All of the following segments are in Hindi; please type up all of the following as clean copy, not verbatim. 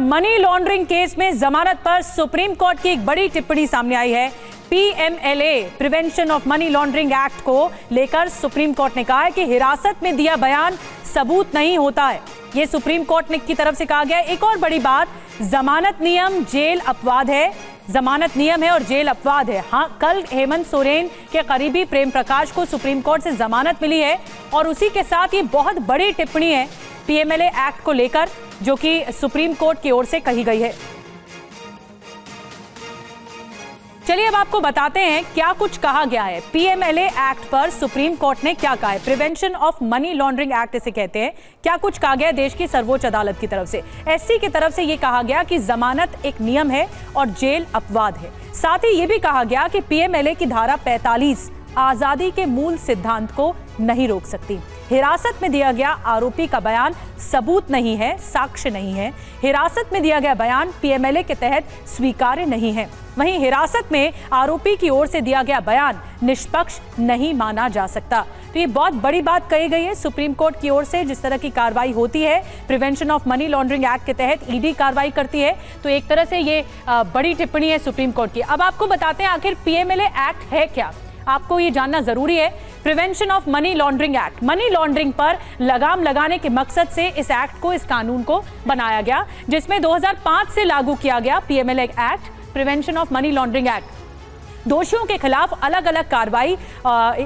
मनी लॉन्ड्रिंग केस में जमानत पर सुप्रीम कोर्ट की एक बड़ी टिप्पणी सामने आई है। PMLA prevention of money laundering act को लेकर सुप्रीम कोर्ट ने कहा है कि हिरासत में दिया बयान सबूत नहीं होता है। यह सुप्रीम कोर्ट की तरफ से कहा गया। एक और बड़ी बात, जमानत नियम जेल अपवाद है। जमानत नियम है और जेल अपवाद है। हाँ, कल हेमंत सोरेन के करीबी प्रेम प्रकाश को सुप्रीम कोर्ट से जमानत मिली है और उसी के साथ ये बहुत बड़ी टिप्पणी है पीएमएलए एक्ट को लेकर जो कि सुप्रीम कोर्ट की ओर से कही गई है। चलिए अब आपको बताते हैं क्या कुछ कहा गया है। पीएमएलए एक्ट पर सुप्रीम कोर्ट ने क्या कहा है। Prevention of money laundering act इसे कहते हैं। क्या कुछ कहा गया देश की सर्वोच्च अदालत की तरफ से। एससी की तरफ से यह कहा गया कि जमानत एक नियम है और जेल अपवाद है। साथ ही यह भी कहा गया कि पीएमएलए की धारा 45 आजादी के मूल सिद्धांत को नहीं रोक सकती। हिरासत में दिया गया आरोपी का बयान सबूत नहीं है, साक्ष्य नहीं है। हिरासत में दिया गया बयान पीएमएलए के तहत स्वीकार्य नहीं है। वहीं हिरासत में आरोपी की ओर से दिया गया बयान निष्पक्ष नहीं माना जा सकता। तो ये बहुत बड़ी बात कही गई है सुप्रीम कोर्ट की ओर से। जिस तरह की कार्रवाई होती है prevention of money laundering act के तहत ईडी कार्रवाई करती है, तो एक तरह से ये बड़ी टिप्पणी है सुप्रीम कोर्ट की। अब आपको बताते हैं आखिर पीएमएलए एक्ट है क्या, आपको ये जानना जरूरी है। Prevention of money laundering act, money laundering पर लगाम लगाने के मकसद से इस एक्ट को, इस कानून को बनाया गया, जिसमें 2005 से लागू किया गया PMLA act, prevention of money laundering act. दोषियों के खिलाफ अलग अलग कार्रवाई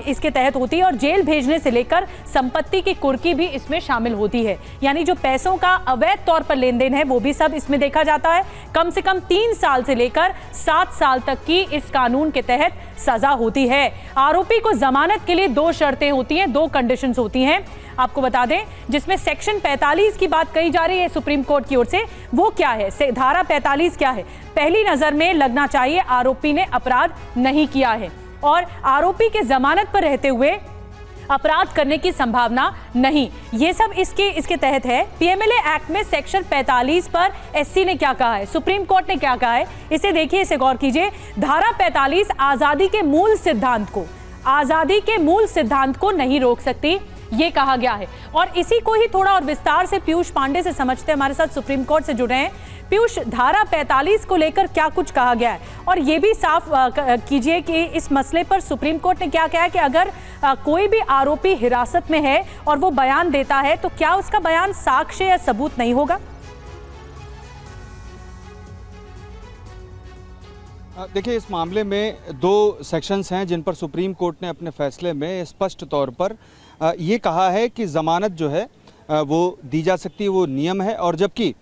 इसके तहत होती है और जेल भेजने से लेकर संपत्ति की कुर्की भी इसमें शामिल होती है। यानी जो पैसों का अवैध तौर पर लेन देन है वो भी सब इसमें देखा जाता है। कम से कम 3 साल से लेकर 7 साल तक की इस कानून के तहत सजा होती है। आरोपी को जमानत के लिए 2 शर्तें होती हैं, 2 कंडीशंस होती हैं, आपको बता दें, जिसमें सेक्शन 45 की बात कही जा रही है सुप्रीम कोर्ट की ओर से। वो क्या है, धारा 45 क्या है? पहली नजर में लगना चाहिए आरोपी ने अपराध नहीं किया है और आरोपी के जमानत पर रहते हुए अपराध करने की संभावना नहीं। ये सब इसके तहत है। पीएमएलए एक्ट में सेक्शन 45 पर एससी ने क्या कहा है, सुप्रीम कोर्ट ने क्या कहा है, इसे देखिए, इसे गौर कीजिए। धारा 45 आजादी के मूल सिद्धांत को, आजादी के मूल सिद्धांत को नहीं रोक सकती, ये कहा गया है। और इसी को ही थोड़ा और विस्तार से पीयूष पांडे से समझते हैं, हमारे साथ सुप्रीम कोर्ट से जुड़े हैं। पीयूष, धारा 45 को लेकर क्या कुछ कहा गया है और ये भी साफ कीजिए कि इस मसले पर सुप्रीम कोर्ट ने क्या कहा है कि अगर कोई भी आरोपी हिरासत में है और वो बयान देता है तो क्या उसका बयान साक्ष्य या सबूत नहीं होगा? देखिए, इस मामले में 2 सेक्शंस हैं जिन पर सुप्रीम कोर्ट ने अपने फैसले में स्पष्ट तौर पर ये कहा है कि ज़मानत जो है वो दी जा सकती है, वो नियम है, और जबकि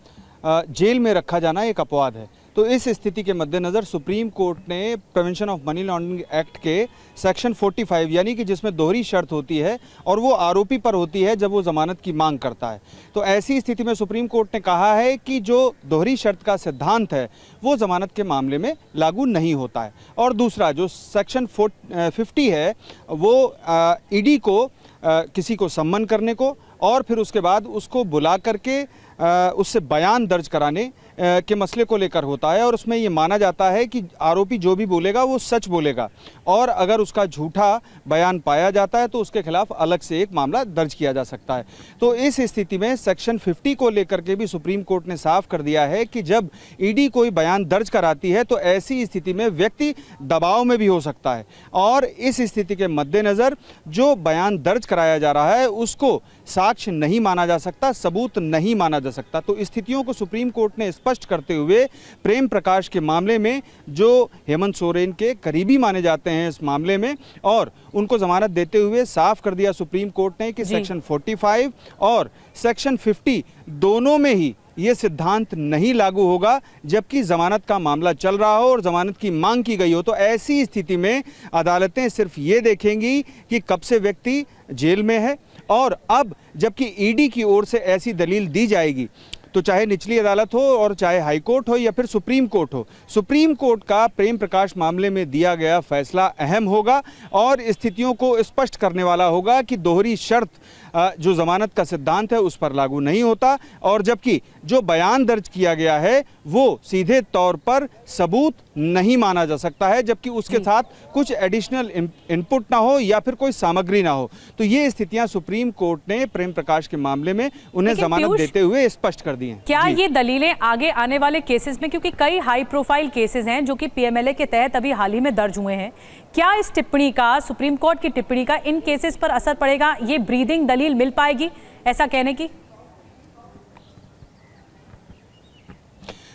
जेल में रखा जाना एक अपवाद है। तो इस स्थिति के मद्देनज़र सुप्रीम कोर्ट ने prevention of money laundering act के सेक्शन 45, यानी कि जिसमें दोहरी शर्त होती है और वो आरोपी पर होती है जब वो ज़मानत की मांग करता है, तो ऐसी स्थिति में सुप्रीम कोर्ट ने कहा है कि जो दोहरी शर्त का सिद्धांत है वो ज़मानत के मामले में लागू नहीं होता है। और दूसरा जो सेक्शन 50 है वो ईडी को किसी को सम्मन करने को और फिर उसके बाद उसको बुला करके उससे बयान दर्ज कराने के मसले को लेकर होता है। और उसमें ये माना जाता है कि आरोपी जो भी बोलेगा वो सच बोलेगा और अगर उसका झूठा बयान पाया जाता है तो उसके खिलाफ अलग से एक मामला दर्ज किया जा सकता है। तो इस स्थिति में सेक्शन 50 को लेकर के भी सुप्रीम कोर्ट ने साफ कर दिया है कि जब ईडी कोई बयान दर्ज कराती है तो ऐसी स्थिति में व्यक्ति दबाव में भी हो सकता है और इस स्थिति के मद्देनज़र जो बयान दर्ज कराया जा रहा है उसको साक्ष्य नहीं माना जा सकता, सबूत नहीं माना जा सकता। तो स्थितियों को सुप्रीम कोर्ट ने स्पष्ट करते हुए प्रेम प्रकाश के मामले में, जो हेमंत सोरेन के करीबी माने जाते हैं इस मामले में, और उनको जमानत देते हुए साफ कर दिया सुप्रीम कोर्ट ने कि सेक्शन 45 और सेक्शन 50 दोनों में ही ये सिद्धांत नहीं लागू होगा जबकि जमानत का मामला चल रहा हो और जमानत की मांग की गई हो। तो ऐसी स्थिति में अदालतें सिर्फ ये देखेंगी कि कब से व्यक्ति जेल में है, और अब जबकि ईडी की ओर से ऐसी दलील दी जाएगी तो चाहे निचली अदालत हो और चाहे हाई कोर्ट हो या फिर सुप्रीम कोर्ट हो, सुप्रीम कोर्ट का प्रेम प्रकाश मामले में दिया गया फैसला अहम होगा और स्थितियों को स्पष्ट करने वाला होगा कि दोहरी शर्त जो जमानत का सिद्धांत है उस पर लागू नहीं होता, और जबकि जो बयान दर्ज किया गया है वो सीधे तौर पर सबूत नहीं माना जा सकता है, जबकि उसके साथ कुछ एडिशनल इनपुट ना हो या फिर कोई सामग्री ना हो। तो ये स्थितियां सुप्रीम कोर्ट ने प्रेम प्रकाश के मामले में उन्हें जमानत देते हुए स्पष्ट कर दी हैं। क्या ये दलीलें आगे आने वाले केसेस में, क्योंकि कई हाई प्रोफाइल केसेस हैं जो कि पीएमएलए के तहत अभी हाल ही में दर्ज हुए हैं, क्या इस टिप्पणी का, सुप्रीम कोर्ट की टिप्पणी का इन केसेस पर असर पड़ेगा? ये ब्रीदिंग दलील मिल पाएगी ऐसा कहने की?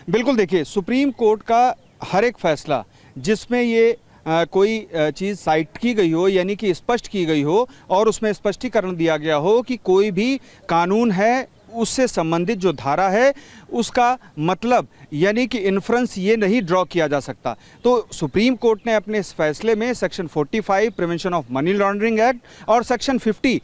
बिल्कुल, देखिए, सुप्रीम कोर्ट का हर एक फैसला जिसमें ये कोई चीज़ साइट की गई हो, यानी कि स्पष्ट की गई हो और उसमें स्पष्टीकरण दिया गया हो कि कोई भी कानून है उससे संबंधित जो धारा है उसका मतलब यानी कि इन्फ्रेंस ये नहीं ड्रॉ किया जा सकता। तो सुप्रीम कोर्ट ने अपने इस फैसले में section 45 prevention of money laundering act और सेक्शन 50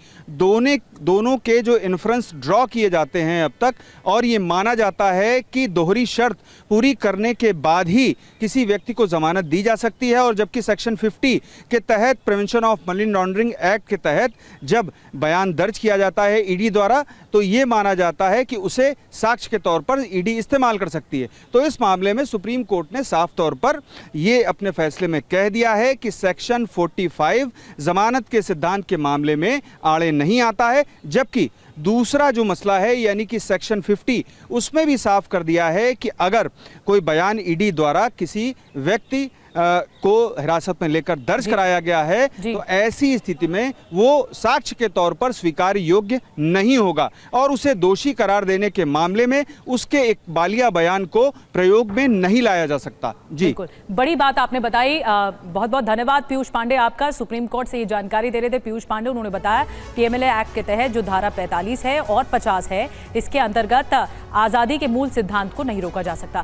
दोनों के जो इन्फ्रेंस ड्रॉ किए जाते हैं अब तक, और ये माना जाता है कि दोहरी शर्त पूरी करने के बाद ही किसी व्यक्ति को जमानत दी जा सकती है। और जबकि सेक्शन 50 के तहत prevention of money laundering act के तहत जब बयान दर्ज किया जाता है ईडी द्वारा, तो ये माना जाता है कि उसे साक्ष्य के तौर पर ईडी इस्तेमाल कर सकती है। तो इस मामले में सुप्रीम कोर्ट ने साफ तौर पर ये अपने फैसले में कह दिया है कि सेक्शन 45 जमानत के सिद्धांत के मामले में आड़े नहीं आता है, जबकि दूसरा जो मसला है यानी कि सेक्शन 50 उसमें भी साफ कर दिया है कि अगर कोई बयान ईडी द्वारा किसी व्यक्ति को हिरासत में लेकर दर्ज कराया गया है तो ऐसी स्थिति में वो साक्ष्य के तौर पर स्वीकार योग्य नहीं होगा और उसे दोषी करार देने के मामले में उसके एक बालिया बयान को प्रयोग में नहीं लाया जा सकता। जी, बिल्कुल, बड़ी बात आपने बताई। बहुत बहुत धन्यवाद पीयूष पांडे आपका। सुप्रीम कोर्ट से ये जानकारी दे रहे थे पीयूष पांडे। उन्होंने बताया पीएमएलए एक्ट के तहत जो धारा 45 है और 50 है, इसके अंतर्गत आजादी के मूल सिद्धांत को नहीं रोका जा सकता।